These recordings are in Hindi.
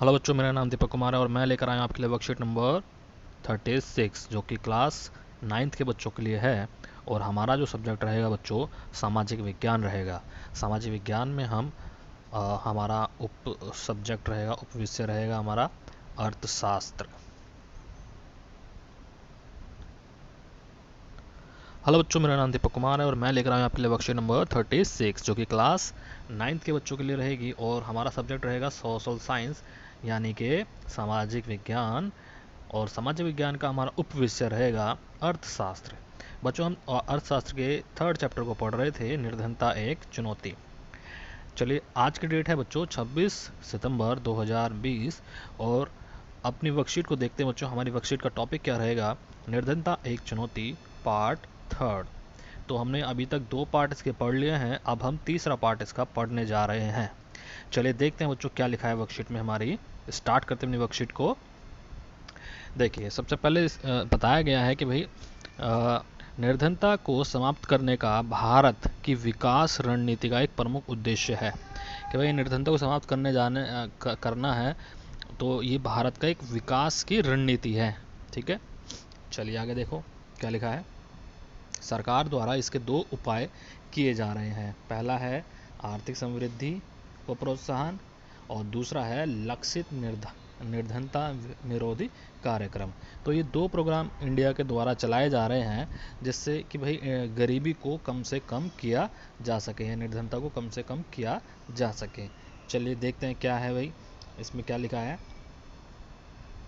हेलो बच्चों, मेरा नाम दीपक कुमार है और मैं लेकर आया हूँ आपके लिए वर्कशीट नंबर 36 जो कि क्लास 9th के बच्चों के लिए है। और हमारा जो सब्जेक्ट रहेगा बच्चों, सामाजिक विज्ञान रहेगा। सामाजिक विज्ञान में हमारा उप सब्जेक्ट रहेगा, उप विषय रहेगा हमारा अर्थशास्त्र। हेलो बच्चों, मेरा नाम दीपक कुमार है और मैं लेकर आया हूँ आपके लिए वर्कशीट नंबर 36 जो कि क्लास 9th के बच्चों के लिए रहेगी। और हमारा सब्जेक्ट रहेगा सोशल साइंस, यानी कि सामाजिक विज्ञान। और सामाजिक विज्ञान का हमारा उप विषय रहेगा अर्थशास्त्र। बच्चों, हम अर्थशास्त्र के 3rd चैप्टर को पढ़ रहे थे, निर्धनता एक चुनौती। चलिए, आज की डेट है बच्चों 26 सितंबर 2020 और अपनी वर्कशीट को देखते हैं बच्चों। हमारी वर्कशीट का टॉपिक क्या रहेगा? निर्धनता एक चुनौती, पार्ट 3rd। तो हमने अभी तक 2 पार्ट इसके पढ़ लिए हैं, अब हम तीसरा पार्ट इसका पढ़ने जा रहे हैं। चलिए देखते हैं बच्चों क्या लिखा है वर्कशीट में हमारी। स्टार्ट करते हैं अपनी वर्कशीट को। देखिए, सबसे पहले बताया गया है कि भाई निर्धनता को समाप्त करने का भारत की विकास रणनीति का एक प्रमुख उद्देश्य है। कि भाई निर्धनता को समाप्त करना है, तो ये भारत का एक विकास की रणनीति है। ठीक है, चलिए आगे देखो क्या लिखा है। सरकार द्वारा इसके 2 उपाय किए जा रहे हैं। पहला है आर्थिक समृद्धि व प्रोत्साहन और दूसरा है लक्षित निर्धनता निरोधी कार्यक्रम। तो ये 2 प्रोग्राम इंडिया के द्वारा चलाए जा रहे हैं, जिससे कि भाई गरीबी को कम से कम किया जा सके, या निर्धनता को कम से कम किया जा सके। चलिए देखते हैं क्या है भाई इसमें क्या लिखा है।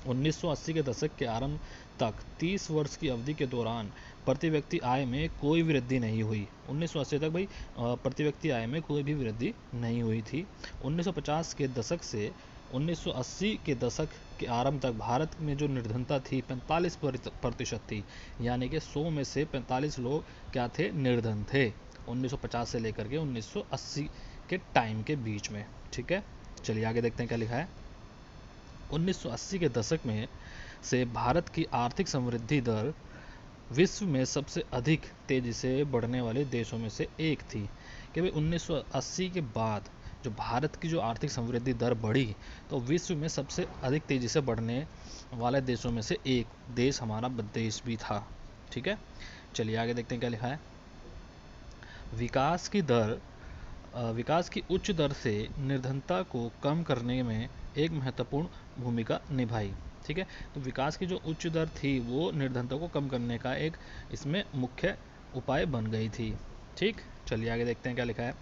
1980 के दशक के आरंभ तक 30 वर्ष की अवधि के दौरान प्रति व्यक्ति आय में कोई वृद्धि नहीं हुई। 1980 तक भाई प्रति व्यक्ति आय में कोई भी वृद्धि नहीं हुई थी। 1950 के दशक से 1980 के दशक के आरंभ तक भारत में जो निर्धनता थी 45% थी, यानी कि 100 में से 45 लोग क्या थे? निर्धन थे। 1950 से लेकर के 1980 के टाइम के बीच में। ठीक है, चलिए आगे देखते हैं क्या लिखा है। 1980 के दशक में से भारत की आर्थिक समृद्धि दर विश्व में सबसे अधिक तेजी से बढ़ने वाले देशों में से एक थी। कि भाई 1980 के बाद जो भारत की जो आर्थिक समृद्धि दर बढ़ी, तो विश्व में सबसे अधिक तेजी से बढ़ने वाले देशों में से एक देश हमारा देश भी था। ठीक है, चलिए आगे देखते हैं क्या लिखा है। विकास की उच्च दर से निर्धनता को कम करने में एक महत्वपूर्ण भूमिका निभाई। ठीक है, तो विकास की जो उच्च दर थी वो निर्धनता को कम करने का एक इसमें मुख्य उपाय बन गई थी। ठीक, चलिए आगे देखते हैं क्या लिखा है।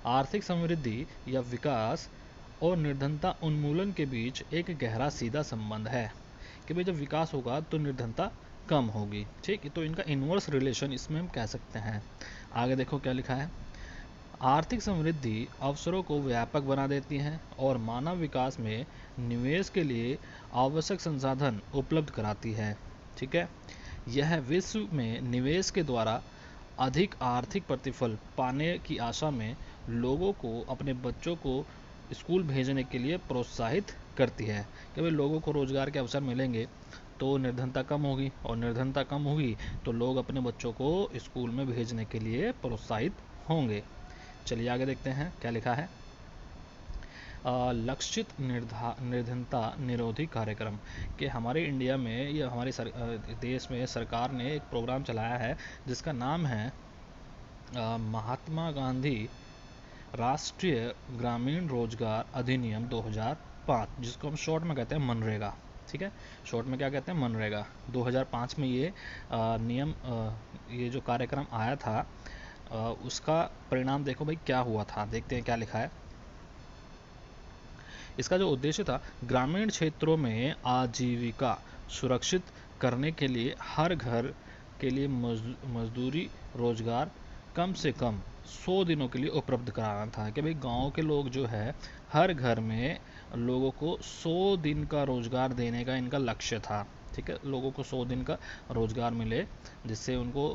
आर्थिक समृद्धि या विकास और निर्धनता उन्मूलन के बीच एक गहरा सीधा संबंध है। कि भाई जब विकास होगा तो निर्धनता कम होगी। ठीक, तो इनका इन्वर्स रिलेशन इसमें हम कह सकते हैं। आगे देखो क्या लिखा है। आर्थिक समृद्धि अवसरों को व्यापक बना देती है और मानव विकास में निवेश के लिए आवश्यक संसाधन उपलब्ध कराती है। ठीक है, यह विश्व में निवेश के द्वारा अधिक आर्थिक प्रतिफल पाने की आशा में लोगों को अपने बच्चों को स्कूल भेजने के लिए प्रोत्साहित करती है। कि भाई लोगों को रोजगार के अवसर मिलेंगे तो निर्धनता कम होगी, और निर्धनता कम होगी तो लोग अपने बच्चों को स्कूल में भेजने के लिए प्रोत्साहित होंगे। चलिए आगे देखते हैं क्या लिखा है। लक्षित निर्धनता निरोधी कार्यक्रम। कि हमारे इंडिया में या हमारे देश में सरकार ने एक प्रोग्राम चलाया है जिसका नाम है महात्मा गांधी राष्ट्रीय ग्रामीण रोजगार अधिनियम 2005, जिसको हम शॉर्ट में कहते हैं मनरेगा। ठीक है, शॉर्ट में क्या कहते हैं? मनरेगा। 2005 में ये ये जो कार्यक्रम आया था, उसका परिणाम देखो भाई क्या हुआ था। देखते हैं क्या लिखा है। इसका जो उद्देश्य था, ग्रामीण क्षेत्रों में आजीविका सुरक्षित करने के लिए हर घर के लिए मजदूरी रोजगार कम से कम 100 दिनों के लिए उपलब्ध कराना था। कि भाई गांव के लोग जो है हर घर में लोगों को 100 दिन का रोजगार देने का इनका लक्ष्य था। ठीक है, लोगों को 100 दिन का रोजगार मिले जिससे उनको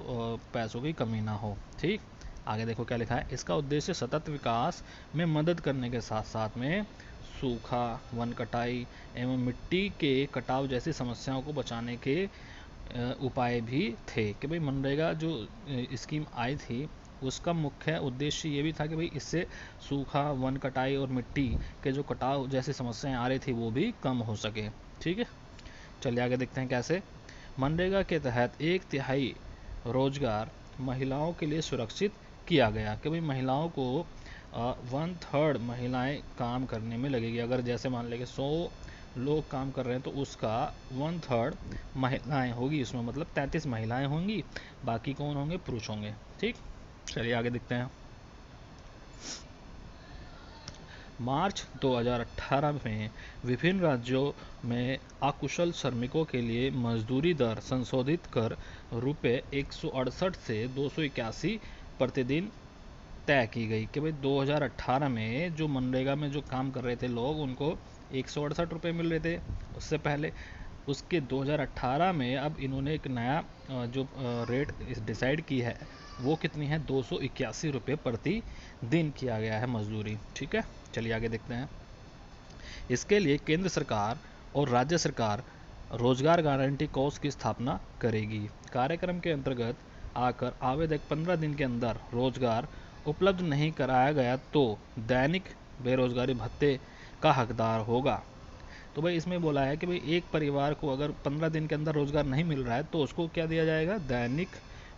पैसों की कमी ना हो। ठीक, आगे देखो क्या लिखा है। इसका उद्देश्य सतत विकास में मदद करने के साथ साथ में सूखा, वन कटाई एवं मिट्टी के कटाव जैसी समस्याओं को बचाने के उपाय भी थे। कि भाई मनरेगा जो स्कीम आई थी उसका मुख्य उद्देश्य ये भी था कि भाई इससे सूखा, वन कटाई और मिट्टी के जो कटाव जैसी समस्याएं आ रही थी वो भी कम हो सके। ठीक है, चलिए आगे देखते हैं कैसे। मनरेगा के तहत 1/3 रोजगार महिलाओं के लिए सुरक्षित किया गया कि भाई महिलाओं को 1/3 महिलाएं काम करने में लगेगी। अगर जैसे मान लें कि 100 लोग काम कर रहे हैं तो उसका 1/3 महिलाएं होगी उसमें, मतलब 33 महिलाएं होंगी, बाकी कौन होंगे? पुरुष होंगे। ठीक, चलिए आगे देखते हैं। मार्च 2018 में विभिन्न राज्यों में अकुशल श्रमिकों के लिए मजदूरी दर संशोधित कर रुपये 168 से 281 प्रतिदिन तय की गई कि भाई 2018 में जो मनरेगा में जो काम कर रहे थे लोग उनको 168 रुपये मिल रहे थे उससे पहले। उसके 2018 में अब इन्होंने एक नया जो रेट डिसाइड की है वो कितनी है? 281 रुपये प्रति दिन किया गया है मजदूरी। ठीक है, चलिए आगे देखते हैं। इसके लिए केंद्र सरकार और राज्य सरकार रोजगार गारंटी कोष की स्थापना करेगी। कार्यक्रम के अंतर्गत आकर आवेदक 15 दिन के अंदर रोजगार उपलब्ध नहीं कराया गया तो दैनिक बेरोजगारी भत्ते का हकदार होगा। तो भाई इसमें बोला है कि भाई एक परिवार को अगर 15 दिन के अंदर रोजगार नहीं मिल रहा है तो उसको क्या दिया जाएगा? दैनिक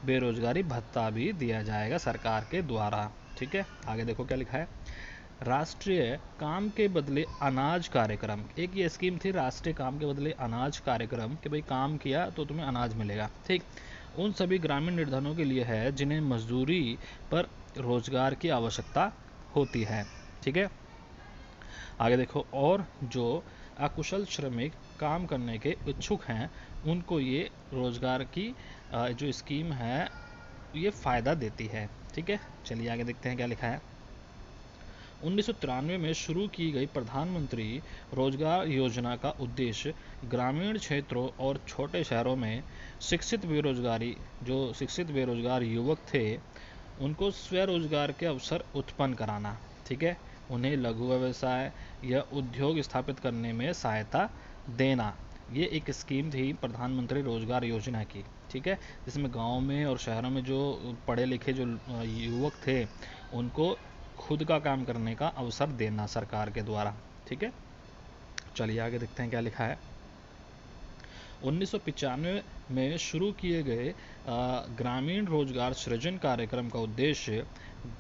बेरोजगारी भत्ता भी दिया जाएगा सरकार के द्वारा। ठीक है, आगे देखो क्या लिखा है। राष्ट्रीय काम के बदले अनाज कार्यक्रम, एक ये स्कीम थी राष्ट्रीय काम के बदले अनाज कार्यक्रम कि भाई काम किया तो तुम्हें अनाज मिलेगा। ठीक, उन सभी ग्रामीण निर्धनों के लिए है जिन्हें मजदूरी पर रोजगार की आवश्यकता होती है। ठीक है, आगे देखो। और जो अकुशल श्रमिक काम करने के इच्छुक हैं उनको ये रोजगार की जो स्कीम है ये फ़ायदा देती है। ठीक है, चलिए आगे देखते हैं क्या लिखा है। 1993 में शुरू की गई प्रधानमंत्री रोजगार योजना का उद्देश्य ग्रामीण क्षेत्रों और छोटे शहरों में शिक्षित बेरोजगार युवक थे उनको स्वरोजगार के अवसर उत्पन्न कराना। ठीक है, उन्हें लघु व्यवसाय या उद्योग स्थापित करने में सहायता देना। ये एक स्कीम थी प्रधानमंत्री रोजगार योजना की। ठीक है, जिसमें गांव में और शहरों में जो पढ़े लिखे जो युवक थे उनको खुद का काम करने का अवसर देना सरकार के द्वारा। ठीक है, चलिए आगे देखते हैं क्या लिखा है। 1995 में शुरू किए गए ग्रामीण रोजगार सृजन कार्यक्रम का उद्देश्य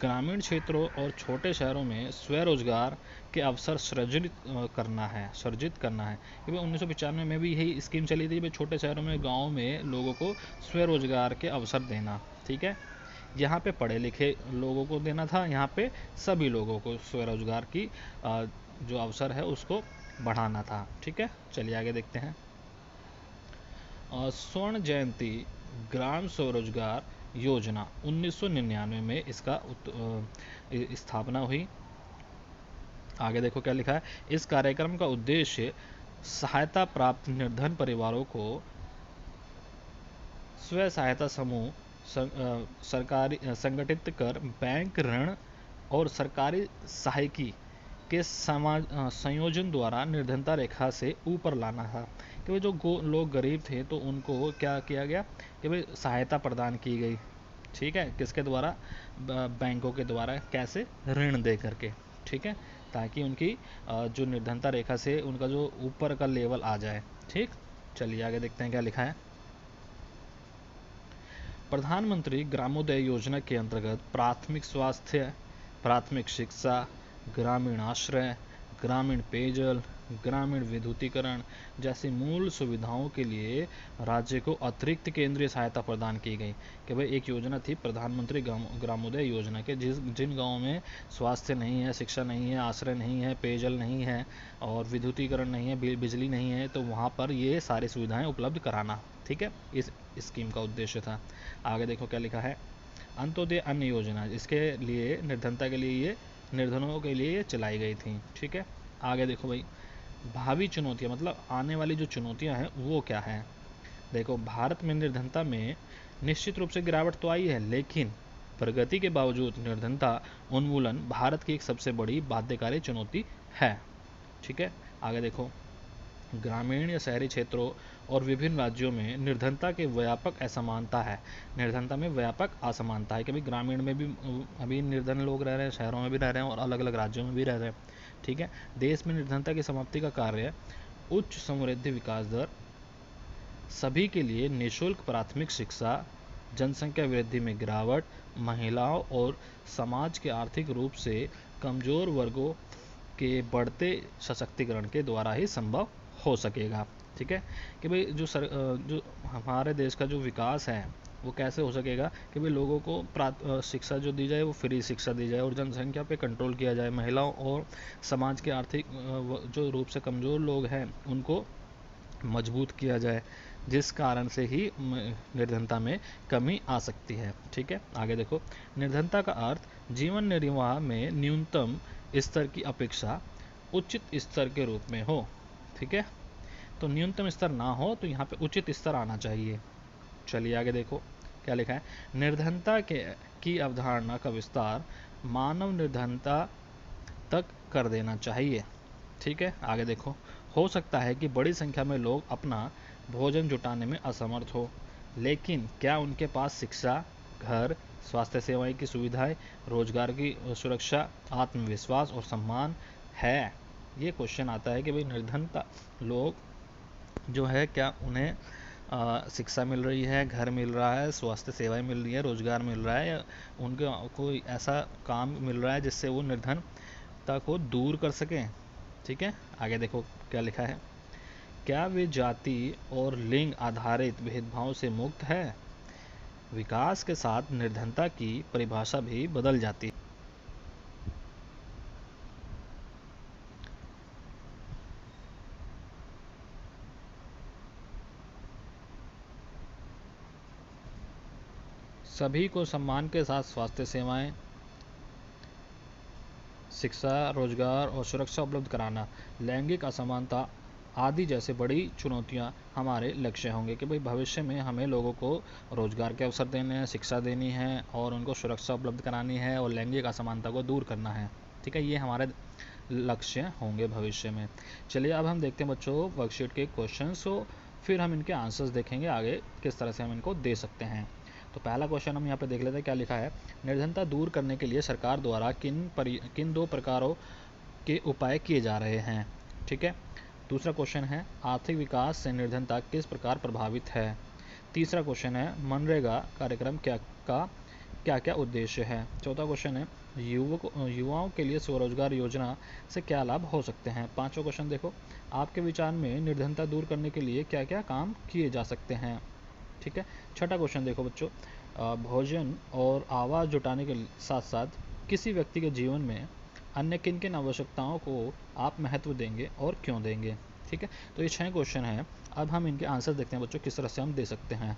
ग्रामीण क्षेत्रों और छोटे शहरों में स्वरोजगार के अवसर सृजित करना है। क्योंकि 1995 में भी यही स्कीम चली थी, छोटे शहरों में गाँव में लोगों को स्वरोजगार के अवसर देना। ठीक है, यहाँ पे पढ़े लिखे लोगों को देना था, यहाँ पे सभी लोगों को स्वरोजगार की जो अवसर है उसको बढ़ाना था। ठीक है, चलिए आगे देखते हैं। स्वर्ण जयंती ग्राम स्वरोजगार योजना 1999 में इसका स्थापना हुई। आगे देखो क्या लिखा है। इस कार्यक्रम का उद्देश्य सहायता प्राप्त निर्धन परिवारों को स्व सहायता समूह सरकारी संगठित कर बैंक ऋण और सरकारी सहायकी के संयोजन द्वारा निर्धनता रेखा से ऊपर लाना था कि भाई जो लोग गरीब थे तो उनको क्या किया गया कि भाई सहायता प्रदान की गई। ठीक है, किसके द्वारा? बैंकों के द्वारा। कैसे? ऋण दे करके। ठीक है, ताकि उनकी जो निर्धनता रेखा से उनका जो ऊपर का लेवल आ जाए। ठीक, चलिए आगे देखते हैं क्या लिखा है। प्रधानमंत्री ग्रामोदय योजना के अंतर्गत प्राथमिक स्वास्थ्य, प्राथमिक शिक्षा, ग्रामीण आश्रय, ग्रामीण पेयजल, ग्रामीण विद्युतीकरण जैसी मूल सुविधाओं के लिए राज्य को अतिरिक्त केंद्रीय सहायता प्रदान की गई। कि भाई एक योजना थी प्रधानमंत्री ग्रामोदय योजना के, जिन गाँवों में स्वास्थ्य नहीं है, शिक्षा नहीं है, आश्रय नहीं है, पेयजल नहीं है और विद्युतीकरण नहीं है, बिजली नहीं है, तो वहाँ पर ये सारी सुविधाएं उपलब्ध कराना। ठीक है, इस स्कीम का उद्देश्य था। आगे देखो क्या लिखा है। अंत्योदय अन्न योजना, इसके लिए निर्धनता के लिए ये निर्धनों के लिए ये चलाई गई थी। ठीक है, आगे देखो भाई। भावी चुनौतियां, मतलब आने वाली जो चुनौतियां हैं वो क्या है। देखो, भारत में निर्धनता में निश्चित रूप से गिरावट तो आई है, लेकिन प्रगति के बावजूद निर्धनता उन्मूलन भारत की एक सबसे बड़ी बाध्यकारी चुनौती है। ठीक है, आगे देखो। ग्रामीण या शहरी क्षेत्रों और विभिन्न राज्यों में निर्धनता की व्यापक असमानता है। निर्धनता में व्यापक असमानता है कि भाई ग्रामीण में भी अभी निर्धन लोग रह रहे हैं, शहरों में भी रह रहे हैं और अलग अलग राज्यों में भी रह रहे हैं। ठीक है। देश में निर्धनता की समाप्ति का कार्य उच्च समृद्धि विकास दर, सभी के लिए निःशुल्क प्राथमिक शिक्षा, जनसंख्या वृद्धि में गिरावट, महिलाओं और समाज के आर्थिक रूप से कमजोर वर्गों के बढ़ते सशक्तिकरण के द्वारा ही संभव हो सकेगा। ठीक है कि भाई जो हमारे देश का जो विकास है वो कैसे हो सकेगा कि भाई लोगों को शिक्षा जो दी जाए वो फ्री शिक्षा दी जाए और जनसंख्या पे कंट्रोल किया जाए, महिलाओं और समाज के आर्थिक जो रूप से कमज़ोर लोग हैं उनको मजबूत किया जाए, जिस कारण से ही निर्धनता में कमी आ सकती है। ठीक है, आगे देखो। निर्धनता का अर्थ जीवन निर्वाह में न्यूनतम स्तर की अपेक्षा उचित स्तर के रूप में हो। ठीक है, तो न्यूनतम स्तर ना हो तो यहाँ पे उचित स्तर आना चाहिए। चलिए आगे देखो क्या लिखा है। निर्धनता की अवधारणा का विस्तार मानव निर्धनता तक कर देना चाहिए। ठीक है, आगे देखो। हो सकता है कि बड़ी संख्या में लोग अपना भोजन जुटाने में असमर्थ हो, लेकिन क्या उनके पास शिक्षा, घर, स्वास्थ्य सेवाएं की सुविधाएं, रोजगार की सुरक्षा, आत्मविश्वास और सम्मान है? ये क्वेश्चन आता है कि भाई निर्धनता लोग जो है क्या उन्हें शिक्षा मिल रही है, घर मिल रहा है, स्वास्थ्य सेवाएं मिल रही है, रोजगार मिल रहा है, या उनके कोई ऐसा काम मिल रहा है जिससे वो निर्धनता को दूर कर सकें? ठीक है, आगे देखो क्या लिखा है। क्या वे जाति और लिंग आधारित भेदभाव से मुक्त है? विकास के साथ निर्धनता की परिभाषा भी बदल जाती है। सभी को सम्मान के साथ स्वास्थ्य सेवाएं, शिक्षा, रोजगार और सुरक्षा उपलब्ध कराना, लैंगिक असमानता आदि जैसे बड़ी चुनौतियां हमारे लक्ष्य होंगे कि भाई भविष्य में हमें लोगों को रोजगार के अवसर देने हैं, शिक्षा देनी है और उनको सुरक्षा उपलब्ध करानी है और लैंगिक असमानता को दूर करना है। ठीक है, ये हमारे लक्ष्य होंगे भविष्य में। चलिए अब हम देखते हैं बच्चों वर्कशीट के क्वेश्चंस, तो फिर हम इनके आंसर्स देखेंगे आगे किस तरह से हम इनको दे सकते हैं। तो पहला क्वेश्चन हम यहाँ पे देख लेते हैं क्या लिखा है। निर्धनता दूर करने के लिए सरकार द्वारा किन दो प्रकारों के उपाय किए जा रहे हैं? ठीक है। दूसरा क्वेश्चन है आर्थिक विकास से निर्धनता किस प्रकार प्रभावित है? तीसरा क्वेश्चन है मनरेगा कार्यक्रम क्या क्या उद्देश्य है? चौथा क्वेश्चन है युवाओं के लिए स्वरोजगार योजना से क्या लाभ हो सकते हैं? पांचवा क्वेश्चन देखो, आपके विचार में निर्धनता दूर करने के लिए क्या क्या काम किए जा सकते हैं? ठीक है। छठा क्वेश्चन देखो बच्चों, भोजन और आवास जुटाने के साथ साथ किसी व्यक्ति के जीवन में अन्य किन किन आवश्यकताओं को आप महत्व देंगे और क्यों देंगे? ठीक है, तो ये 6 क्वेश्चन हैं। अब हम इनके आंसर देखते हैं बच्चों किस तरह से हम दे सकते हैं।